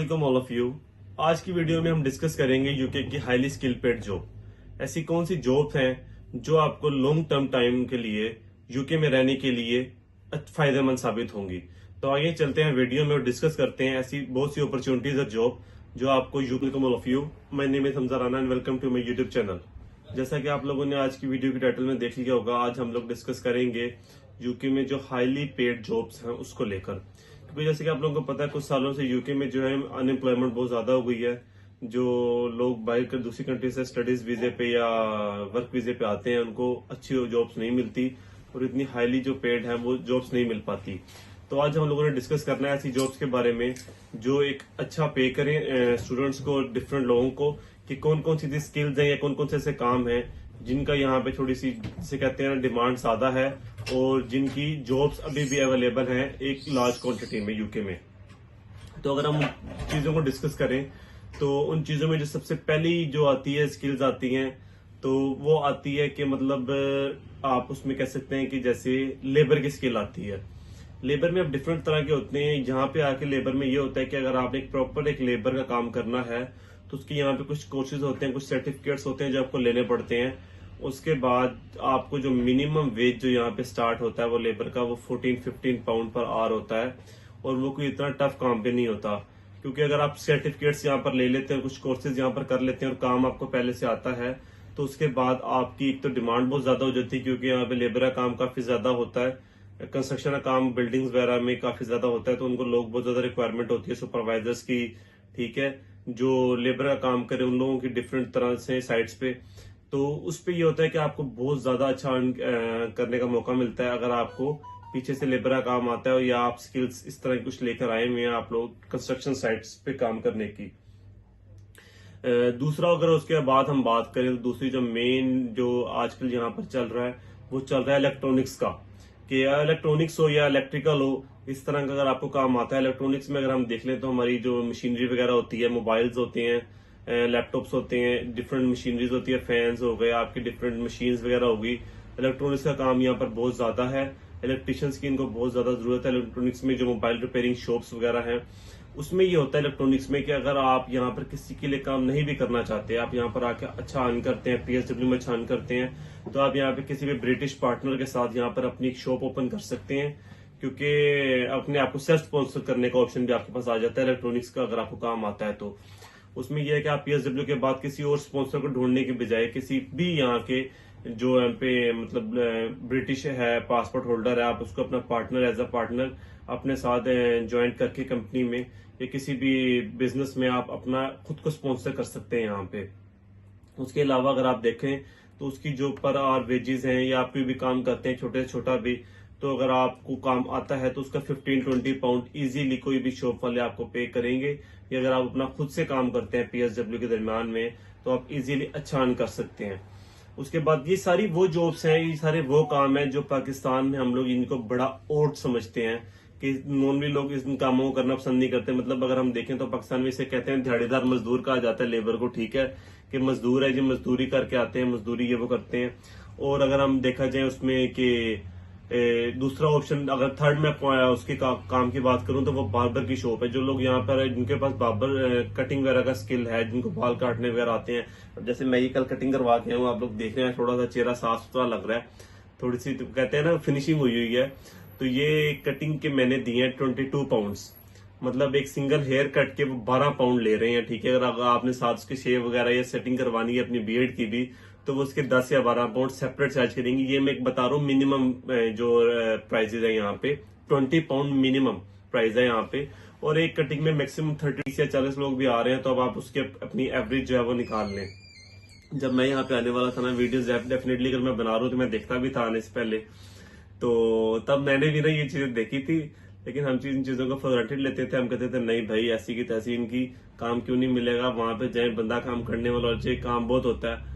Welcome all of you. आज की video में हम डिस्कस करेंगे यूके की हाईली स्किल पेड जॉब। ऐसी कौन सी जॉब हैं जो आपको लॉन्ग टर्म टाइम के लिए यूके में रहने के लिए फायदेमंद साबित होंगी। तो आइए चलते हैं वीडियो में और डिस्कस करते हैं ऐसी बहुत सी अपॉर्चुनिटीज और जॉब जो आपको welcome all of you. My name is Hamza Rana and welcome to my YouTube channel. जैसा कि आप लोगों ने आज की वीडियो के टाइटल में देख लिया होगा, आज हम लोग डिस्कस करेंगे यूके में जो हाईली पेड जॉब्स हैं उसको लेकर। क्योंकि जैसे कि आप लोगों को पता है कुछ सालों से यूके में जो है अनएम्प्लॉयमेंट बहुत ज्यादा हो गई है। जो लोग बाहर कर दूसरी कंट्री से स्टडीज वीजे पे या वर्क वीजे पे आते हैं उनको अच्छी जॉब्स नहीं मिलती और इतनी हाईली जो पेड है वो जॉब्स नहीं मिल पाती। तो आज हम लोगों ने डिस्कस करना है ऐसी जॉब्स के बारे में जो एक अच्छा पे करें स्टूडेंट्स को, डिफरेंट लोगों को, कि कौन कौन सी स्किल्स हैं या कौन कौन से ऐसे काम हैं जिनका यहाँ पे थोड़ी सी जिसे कहते हैं डिमांड ज्यादा है और जिनकी जॉब्स अभी भी अवेलेबल हैं एक लार्ज क्वांटिटी में यूके में। तो अगर हम चीजों को डिस्कस करें तो उन चीजों में जो सबसे पहली जो आती है स्किल्स आती हैं तो वो आती है कि मतलब आप उसमें कह सकते हैं कि जैसे लेबर की स्किल आती है। लेबर में अब डिफरेंट तरह के होते हैं। यहाँ पे आके लेबर में ये होता है कि अगर आपने एक लेबर का काम करना है तो उसके यहाँ पे कुछ कोर्सेज होते हैं, कुछ सर्टिफिकेट्स होते हैं जो आपको लेने पड़ते हैं। उसके बाद आपको जो मिनिमम वेज जो यहाँ पे स्टार्ट होता है वो लेबर का वो 14-15 पाउंड पर आवर होता है और वो कोई इतना टफ काम पे नहीं होता। क्योंकि अगर आप सर्टिफिकेट्स यहाँ पर ले लेते हैं, कुछ कोर्सेज यहाँ पर कर लेते हैं और काम आपको पहले से आता है तो उसके बाद आपकी एक तो डिमांड बहुत ज्यादा हो जाती है क्योंकि यहाँ पे लेबर का काम काफी ज्यादा होता है। कंस्ट्रक्शन का काम बिल्डिंग्स वगैरह में काफी ज्यादा होता है तो उनको लोग बहुत ज्यादा रिक्वायरमेंट होती है सुपरवाइजर्स की। ठीक है, जो लेबर का काम करे उन लोगों की डिफरेंट तरह से साइट्स पे। तो उस पे ये होता है कि आपको बहुत ज्यादा अच्छा करने का मौका मिलता है अगर आपको पीछे से लेबर का काम आता है या आप स्किल्स इस तरह की कुछ लेकर आए हुए हैं आप लोग कंस्ट्रक्शन साइट्स पे काम करने की। दूसरा अगर उसके बाद हम बात करें तो दूसरी जो मेन जो आजकल यहाँ पर चल रहा है वो चल रहा है इलेक्ट्रॉनिक्स का। कि इलेक्ट्रॉनिक्स हो या इलेक्ट्रिकल हो, इस तरह का अगर आपको काम आता है। इलेक्ट्रॉनिक्स में अगर हम देख लें तो हमारी जो मशीनरी वगैरह होती है, मोबाइल्स होते हैं, लैपटॉप्स होते हैं, डिफरेंट मशीनरीज होती है, फैंस हो गए, आपकी डिफरेंट मशीन्स वगैरह होगी। इलेक्ट्रॉनिक्स का काम यहाँ पर बहुत ज्यादा है। इलेक्ट्रिशियंस की इनको बहुत ज्यादा जरूरत है। इलेक्ट्रॉनिक्स में जो मोबाइल रिपेयरिंग शॉप्स वगैरह हैं उसमें ये होता है इलेक्ट्रॉनिक्स में कि अगर आप यहाँ पर किसी के लिए काम नहीं भी करना चाहते, आप यहाँ पर आके अच्छा अर्न करते हैं, पीएसडब्ल्यू में अच्छा अर्न करते हैं, तो आप यहाँ पे किसी भी ब्रिटिश पार्टनर के साथ यहाँ पर अपनी एक शॉप ओपन कर सकते हैं। क्योंकि अपने आपको सेल्फ स्पॉन्सर करने का ऑप्शन भी आपके पास आ जाता है इलेक्ट्रॉनिक्स का अगर आपको काम आता है तो। उसमें यह है कि आप पीएसडब्ल्यू के बाद किसी और स्पॉन्सर को ढूंढने के बजाय किसी भी यहाँ के जो यहाँ पे मतलब ब्रिटिश है, पासपोर्ट होल्डर है, आप उसको अपना पार्टनर एज अ पार्टनर अपने साथ ज्वाइन करके कंपनी में या किसी भी बिजनेस में आप अपना खुद को स्पॉन्सर कर सकते हैं यहाँ पे। उसके अलावा अगर आप देखें तो उसकी जो पर आवर वेजेस हैं या आप कोई भी काम करते हैं छोटे से छोटा भी, तो अगर आपको काम आता है तो उसका 15-20 पाउंड इजीली कोई भी शॉप वाले आपको पे करेंगे। या अगर आप अपना खुद से काम करते हैं पीएसडब्ल्यू के दरमियान में तो आप इजीली अच्छा अर्न कर सकते हैं। उसके बाद ये सारी वो जॉब्स हैं, ये सारे वो काम हैं जो पाकिस्तान में हम लोग इनको बड़ा ओट समझते हैं कि नॉर्मली लोग इन कामों को करना पसंद नहीं करते। मतलब अगर हम देखें तो पाकिस्तान में इसे कहते हैं दिहाड़ीदार मजदूर कहा जाता है लेबर को। ठीक है, कि मजदूर है जो मजदूरी करके आते हैं, मजदूरी ये वो करते हैं। और अगर हम देखा जाए उसमें कि दूसरा ऑप्शन अगर थर्ड में उसके काम की बात करूं तो वो बार्बर की शॉप है। जो लोग यहाँ पर जिनके पास बार्बर कटिंग वगैरह का स्किल है, जिनको बाल काटने वगैरह आते हैं, अब जैसे मैं ये कल कटिंग करवा के हूँ, आप लोग देख रहे हैं थोड़ा सा चेहरा साफ सुथरा लग रहा है, थोड़ी सी तो कहते हैं ना फिनिशिंग हुई है। तो ये कटिंग के मैंने दिए हैं 22 पाउंड्स, मतलब एक सिंगल हेयर कट के वो 12 पाउंड ले रहे हैं। ठीक है, अगर आपने साथ उसकी शेव वगैरह या सेटिंग करवानी है अपनी बियर्ड की भी तो वो उसके 10 या 12 पाउंड सेपरेट चार्ज करेंगे। ये मैं एक बता रहा हूँ मिनिमम जो प्राइजेज है यहाँ पे 20 पाउंड मिनिमम प्राइस है यहाँ पे। और एक कटिंग में मैक्सिमम 30 या 40 लोग भी आ रहे हैं तो अब आप उसके अपनी एवरेज जो है वो निकाल लें। जब मैं यहाँ पे आने वाला था ना वीडियोस डेफिनेटली अगर मैं बना रहा हूँ तो मैं देखता भी था आने से पहले, तो तब मैंने भी ना ये चीजें देखी थी। लेकिन हम इन चीजों को फॉर ग्रांटेड लेते थे, हम कहते थे नहीं भाई ऐसी की तैसी इनकी काम क्यों नहीं मिलेगा, वहां पे जाए बंदा काम करने वाला और चाहिए, काम बहुत होता है।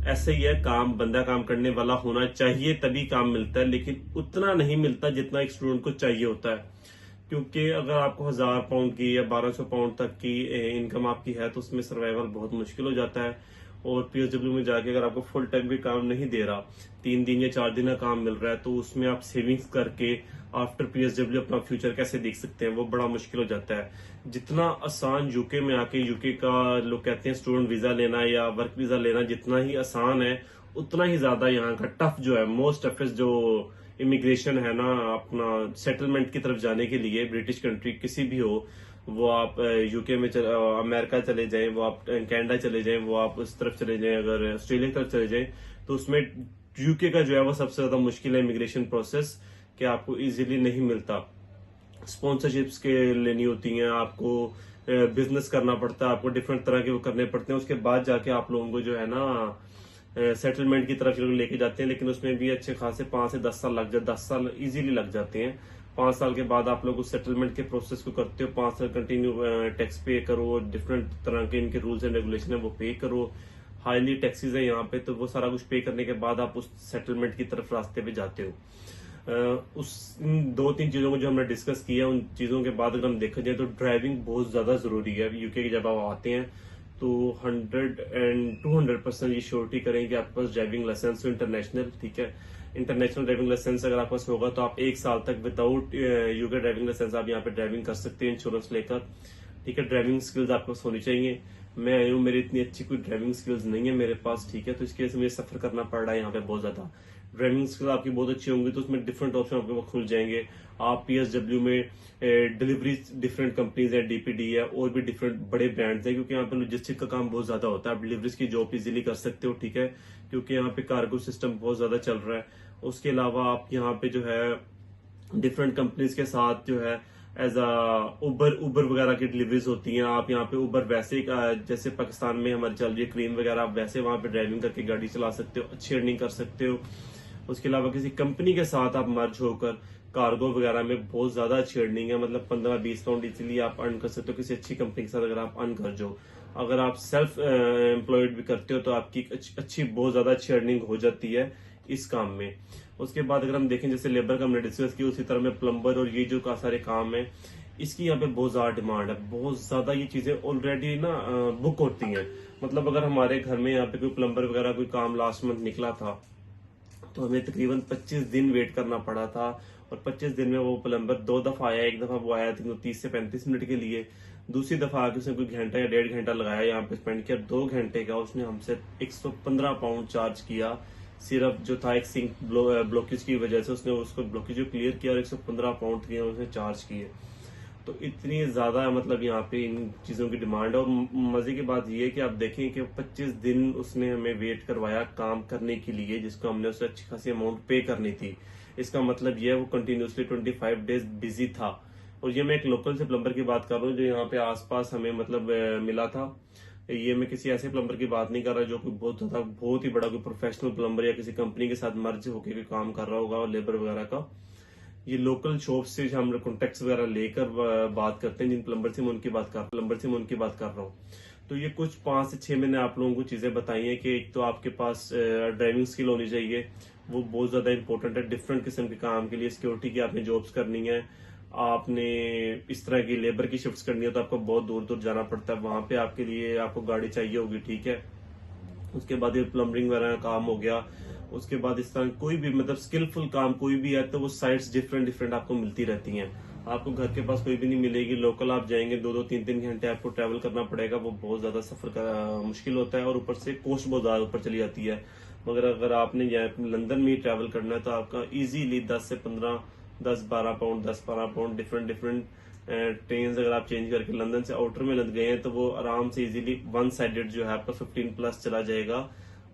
ऐसे ही है, काम बंदा काम करने वाला होना चाहिए तभी काम मिलता है, लेकिन उतना नहीं मिलता जितना एक स्टूडेंट को चाहिए होता है। क्योंकि अगर आपको 1000 पाउंड की या 1200 पाउंड तक की इनकम आपकी है तो उसमें सर्वाइवल बहुत मुश्किल हो जाता है। और पीएसडब्ल्यू में जाके अगर आपको फुल टाइम भी काम नहीं दे रहा, 3 दिन या 4 दिन का काम मिल रहा है, तो उसमें आप सेविंग्स करके आफ्टर पीएसडब्ल्यू अपना फ्यूचर कैसे देख सकते हैं, वो बड़ा मुश्किल हो जाता है। जितना आसान यूके में आके यूके का लोग कहते हैं स्टूडेंट वीजा लेना या वर्क वीजा लेना जितना ही आसान है, उतना ही ज्यादा यहाँ का टफ जो है, मोस्ट टफेस्ट जो इमिग्रेशन है ना अपना सेटलमेंट की तरफ जाने के लिए, ब्रिटिश कंट्री किसी भी हो, वो आप यूके में अमेरिका चले जाएं, वो आप कनाडा चले जाएं, वो आप उस तरफ चले जाएं, अगर ऑस्ट्रेलिया की तरफ चले जाएं, तो उसमें यूके का जो है वो सबसे ज्यादा मुश्किल है इमिग्रेशन प्रोसेस, कि आपको इजीली नहीं मिलता। स्पॉन्सरशिप्स के लेनी होती हैं आपको, बिजनेस करना पड़ता है आपको, डिफरेंट तरह के वो करने पड़ते हैं, उसके बाद जाके आप लोगों को जो है ना सेटलमेंट की तरफ लेके जाते हैं। लेकिन उसमें भी अच्छे खासे 5 से 10 साल लग जाते, 10 साल इजीली लग जाते हैं। 5 साल के बाद आप लोग उस सेटलमेंट के प्रोसेस को करते हो, 5 साल कंटिन्यू टैक्स पे करो, डिफरेंट तरह के इनके रूल्स एंड रेगुलेशन है वो पे करो, हाईली टैक्सेस है यहाँ पे, तो वो सारा कुछ पे करने के बाद आप उस सेटलमेंट की तरफ रास्ते पे जाते हो। उस 2-3 चीजों को जो हमने डिस्कस किया, उन चीजों के बाद अगर हम देखा जाए तो ड्राइविंग बहुत ज्यादा जरूरी है। यूके की जब आप आते हैं तो 100 एंड 200% ये श्योरिटी करें कि आपके पास ड्राइविंग लाइसेंस हो इंटरनेशनल, ठीक है। इंटरनेशनल ड्राइविंग लाइसेंस अगर आपके पास होगा तो आप 1 साल तक विदाउट यूके ड्राइविंग लाइसेंस आप यहाँ पे ड्राइविंग कर सकते हैं इंश्योरेंस लेकर, ठीक है। ड्राइविंग स्किल्स आपके पास होनी चाहिए। मैं आई हूँ, मेरी इतनी अच्छी कोई ड्राइविंग स्किल्स नहीं है मेरे पास, ठीक है, तो इसकी वजह से मुझे सफर करना पड़ रहा है यहाँ पे बहुत ज्यादा। ड्राइविंग स्किल आपकी बहुत अच्छी होंगी तो उसमें डिफरेंट ऑप्शन आपके पास खुल जाएंगे। आप पीएसडब्ल्यू में डिलीवरी डिफरेंट कंपनीज है, डीपीडी है, और भी डिफरेंट बड़े ब्रांड्स हैं, क्योंकि यहाँ पे लॉजिस्टिक का काम बहुत ज्यादा होता है। आप डिलीवरीज की जॉब इजीली कर सकते हो, ठीक है, क्योंकि यहाँ पे कार्गो सिस्टम बहुत ज्यादा चल रहा है। उसके अलावा आप यहाँ पे जो है डिफरेंट कंपनीज के साथ जो है एज अ उबर वगैरह की डिलीवरीज होती हैं। आप यहाँ पे उबर वैसे जैसे पाकिस्तान में हमारी चल रही है क्रीम वगैरह, आप वैसे वहां पे ड्राइविंग करके गाड़ी चला सकते हो, अच्छी अर्निंग कर सकते हो। उसके अलावा किसी कंपनी के साथ आप मर्ज होकर कार्गो वगैरह में बहुत ज्यादा अच्छी अर्निंग है, मतलब 15-20 पाउंड इजीली आप अर्न कर सकते हो किसी अच्छी कंपनी के साथ अगर आप अर्न कर जाओ। अगर आप सेल्फ एम्प्लॉयड भी करते हो तो आपकी अच्छी बहुत ज्यादा अच्छी अर्निंग हो जाती है इस काम में। उसके बाद अगर हम देखें जैसे लेबर का हमने डिस्कस किया, उसी तरह में प्लम्बर और ये जो का सारे काम है, इसकी यहाँ पे बहुत ज्यादा डिमांड है, बहुत ज्यादा ये चीजें ऑलरेडी ना बुक होती हैं। मतलब अगर हमारे घर में यहाँ पे कोई प्लम्बर वगैरह कोई काम लास्ट मंथ निकला था तो हमें तकरीबन 25 दिन वेट करना पड़ा था, और 25 दिन में वो प्लम्बर 2 दफा आया। एक दफा वो आया था 30 से 35 मिनट के लिए, दूसरी दफा आके उसने कोई घंटा या 1.5 घंटा लगाया यहाँ पे स्पेंड किया, 2 घंटे का उसने हमसे 115 पाउंड चार्ज किया। सिर्फ जो था एक सिंक ब्लॉकेज की वजह से उसने उसको ब्लॉकेज क्लियर किया और 115 पाउंड के उसने चार्ज किए। तो इतनी ज्यादा मतलब यहाँ पे इन चीजों की डिमांड है। और मजे की बात ये है कि आप देखें कि 25 दिन उसने हमें वेट करवाया काम करने के लिए, जिसको हमने उसे अच्छी खासी अमाउंट पे करनी थी। इसका मतलब ये है वो कंटिन्यूसली 25 डेज बिजी था। और ये मैं एक लोकल से प्लम्बर की बात कर रहा हूँ जो यहाँ पे आसपास हमें मतलब मिला था। ये मैं किसी ऐसे प्लम्बर की बात नहीं कर रहा जो कि बहुत ही बड़ा कोई प्रोफेशनल प्लम्बर या किसी कंपनी के साथ मर्ज होकर कोई काम कर रहा होगा और लेबर वगैरह का। ये लोकल शॉप से हम कॉन्टेक्ट वगैरह लेकर बात करते हैं, जिन प्लम्बर से मैं उनकी बात कर रहा हूँ। तो ये कुछ 5 से 6 मैंने आप लोगों को चीजें बताई हैं कि एक तो आपके पास ड्राइविंग स्किल होनी चाहिए, वो बहुत ज्यादा इंपॉर्टेंट है डिफरेंट किस्म के काम के लिए। सिक्योरिटी की आपने जॉब्स करनी है, आपने इस तरह की लेबर की शिफ्ट्स करनी है तो आपको बहुत दूर दूर जाना पड़ता है, वहां पे आपके लिए आपको गाड़ी चाहिए होगी, ठीक है। उसके बाद ये प्लम्बरिंग वगैरह का काम हो गया। उसके बाद इस तरह कोई भी मतलब स्किलफुल काम कोई भी है तो वो साइट्स डिफरेंट आपको मिलती रहती हैं। आपको घर के पास कोई भी नहीं मिलेगी। लोकल आप जाएंगे 2-2, 3-3 घंटे आपको ट्रैवल करना पड़ेगा, वो बहुत ज्यादा सफर का मुश्किल होता है और ऊपर से कॉस्ट बहुत ज्यादा ऊपर चली जाती है। मगर अगर आपने यहाँ लंदन में ही ट्रैवल करना है तो आपका इजीली 10 से 15, 10-12 पाउंड, 10-12 पाउंड डिफरेंट ट्रेन अगर आप चेंज करके लंदन से आउटर में लग गए हैं तो वो आराम से इजीली वन साइडेड जो है आपका 15+ चला जाएगा।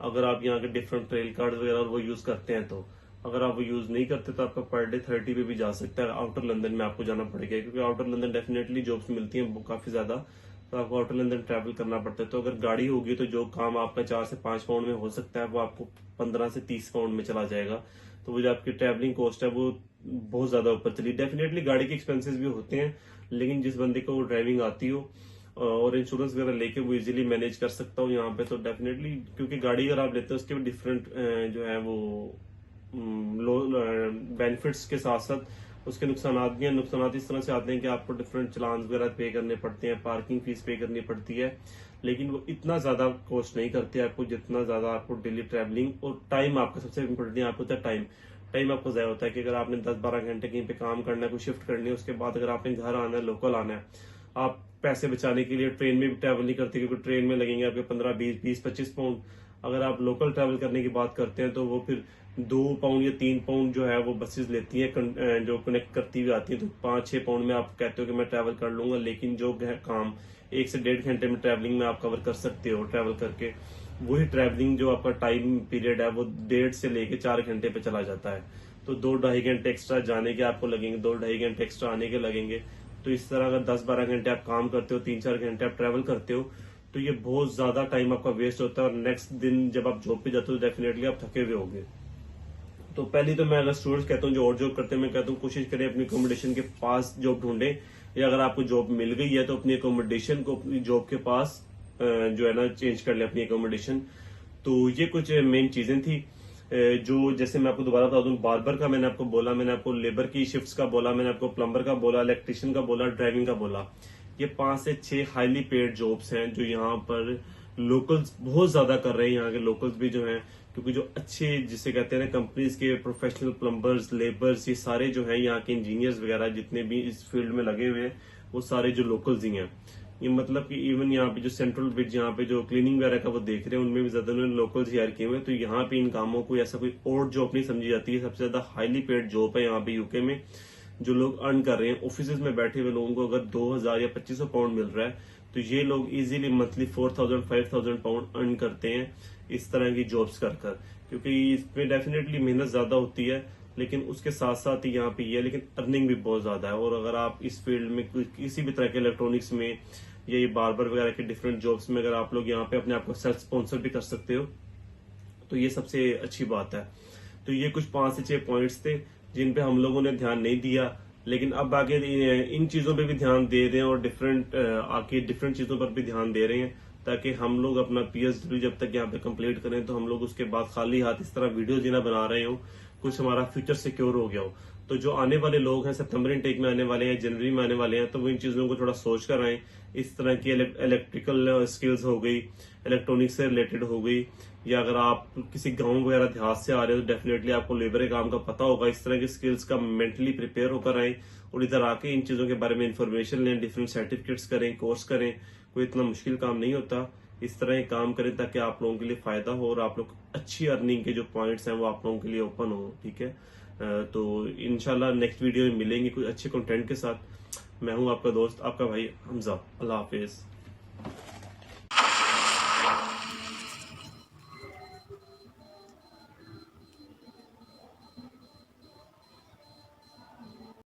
अगर आप यहाँ के डिफरेंट ट्रेल कार्ड वगैरह वो यूज करते हैं तो, अगर आप वो यूज नहीं करते तो आपका पर डे 30 पे भी जा सकता है। आउटर लंदन में आपको जाना पड़ेगा क्योंकि आउटर लंदन डेफिनेटली जॉब्स मिलती हैं वो काफी ज्यादा, तो आपको आउटर लंदन ट्रैवल करना पड़ता है। तो अगर गाड़ी होगी तो जो काम आपका 4 से 5 पाउंड में हो सकता है वो आपको 15 से 30 पाउंड में चला जाएगा। तो वो जो आपकी ट्रैवलिंग कॉस्ट है वो बहुत ज्यादा ऊपर चली। डेफिनेटली गाड़ी के एक्सपेंसेस भी होते हैं, लेकिन जिस बंदे को ड्राइविंग आती हो और इंश्योरेंस वगैरह लेके वो इजीली मैनेज कर सकता हूँ यहाँ पे, तो डेफिनेटली क्योंकि गाड़ी अगर आप लेते हो उसके भी डिफरेंट जो है वो बेनिफिट्स के साथ साथ उसके नुकसान भी हैं। नुकसान इस तरह से आते हैं कि आपको डिफरेंट चलान वगैरह पे करने पड़ते हैं, पार्किंग फीस पे करनी पड़ती है। लेकिन वो इतना ज्यादा कॉस्ट नहीं करती आपको जितना ज्यादा आपको डेली ट्रैवलिंग और टाइम आपका सबसे इम्पोर्टेंट आपको होता है टाइम। टाइम आपको ज़ाया होता है कि अगर आपने 10-12 घंटे कहीं पे काम करना है, कोई शिफ्ट करनी है, उसके बाद अगर आपने घर आना है, लोकल आना है, आप पैसे बचाने के लिए ट्रेन में भी ट्रैवल नहीं करते क्योंकि ट्रेन में लगेंगे आपके 15-20-25 पाउंड। अगर आप लोकल ट्रैवल करने की बात करते हैं तो वो फिर 2 पाउंड या 3 पाउंड जो है वो बसेस लेती हैं जो कनेक्ट करती हुई आती है, तो 5-6 पाउंड में आप कहते हो कि मैं ट्रैवल कर लूंगा, लेकिन जो काम 1 से 1.5 घंटे में ट्रैवलिंग में आप कवर कर सकते हो ट्रैवल करके, वही ट्रैवलिंग जो आपका टाइम पीरियड है वो 1.5 से लेके 4 घंटे पे चला जाता है। तो 2-2.5 घंटे एक्स्ट्रा जाने के आपको लगेंगे, 2-2.5 घंटे एक्स्ट्रा आने के लगेंगे। तो इस तरह अगर 10-12 घंटे आप काम करते हो, 3-4 घंटे आप ट्रैवल करते हो, तो ये बहुत ज्यादा टाइम आपका वेस्ट होता है और नेक्स्ट दिन जब आप जॉब पे जाते हो तो डेफिनेटली आप थके हुए होंगे। तो पहले तो मैं अगर स्टूडेंट्स कहता हूँ जो और जॉब करते हैं, मैं कहता हूँ कोशिश करें अपनी अकोमोडेशन के पास जॉब ढूंढें, या अगर आपको जॉब मिल गई है तो अपनी अकोमोडेशन को अपनी जॉब के पास जो है ना चेंज कर ले अपनी अकोमोडेशन। तो ये कुछ मेन चीजें थी जो, जैसे मैं आपको दोबारा बता दूं, बार्बर का मैंने आपको बोला, मैंने आपको लेबर की शिफ्ट्स का बोला, मैंने आपको प्लम्बर का बोला, इलेक्ट्रिशियन का बोला, ड्राइविंग का बोला। ये 5 से 6 हाईली पेड जॉब्स हैं जो यहाँ पर लोकल्स बहुत ज्यादा कर रहे हैं, यहाँ के लोकल्स भी जो हैं, क्योंकि जो अच्छे जिसे कहते हैं ना कंपनीज के प्रोफेशनल प्लम्बर्स, लेबर्स, ये सारे जो हैं यहाँ के इंजीनियर्स वगैरह जितने भी इस फील्ड में लगे हुए हैं वो सारे जो लोकल्स ही हैं। ये मतलब कि इवन यहाँ पे जो सेंट्रल ब्रिज यहाँ पे जो क्लीनिंग वगैरह का वो देख रहे हैं उनमें भी ज्यादा उन्होंने लोकल्स हायर किए हुए हैं। तो यहाँ पे इन कामों को ऐसा कोई और जॉब नहीं समझी जाती है, सबसे ज्यादा हाईली पेड जॉब है यहाँ पे यूके में। जो लोग अर्न कर रहे हैं ऑफिस में बैठे हुए लोगों को अगर 2000 या 2500 पाउंड मिल रहा है तो ये लोग इजीली मंथली 4000-5000 पाउंड अर्न करते हैं इस तरह की जॉब्स कर कर, क्योंकि इसमें डेफिनेटली मेहनत ज्यादा होती है लेकिन उसके साथ साथ ही यहाँ पे ये लेकिन अर्निंग भी बहुत ज्यादा है। और अगर आप इस फील्ड में किसी भी तरह के इलेक्ट्रॉनिक्स में या ये बार्बर वगैरह के डिफरेंट जॉब्स में अगर आप लोग यहाँ पे अपने आप को सेल्फ स्पॉन्सर भी कर सकते हो तो ये सबसे अच्छी बात है। तो ये कुछ 5 से 6 पॉइंट्स थे जिन पे हम लोगों ने ध्यान नहीं दिया, लेकिन अब आगे इन चीजों पे भी ध्यान दे रहे हैं और आके डिफरेंट चीजों पर भी ध्यान दे रहे हैं ताकि हम लोग अपना पीएचडी जब तक यहाँ पे कंप्लीट करें तो हम लोग उसके बाद खाली हाथ इस तरह वीडियो जिन्हें बना रहे हो कुछ हमारा फ्यूचर सिक्योर हो गया हो। तो जो आने वाले लोग हैं सितंबर इनटेक में आने वाले हैं, जनवरी में आने वाले हैं, तो वो इन चीजों को थोड़ा सोच कर आए। इस तरह की इलेक्ट्रिकल स्किल्स हो गई, इलेक्ट्रॉनिक्स से रिलेटेड हो गई, या अगर आप किसी गांव वगैरह देहात से आ रहे हो तो डेफिनेटली आपको लेबर के काम का पता होगा। इस तरह की स्किल्स का मेंटली प्रिपेयर होकर आए और इधर आके इन चीजों के बारे में इंफॉर्मेशन लें, डिफरेंट सर्टिफिकेट्स करें, कोर्स करें। कोई इतना मुश्किल काम नहीं होता, इस तरह काम करें ताकि आप लोगों के लिए फायदा हो और आप लोग अच्छी अर्निंग के जो पॉइंट्स हैं वो आप लोगों के लिए ओपन हो। ठीक है, तो इंशाल्लाह नेक्स्ट वीडियो में मिलेंगे कुछ अच्छे कंटेंट के साथ। मैं हूं आपका दोस्त, आपका भाई हमजा। अल्लाह हाफिज।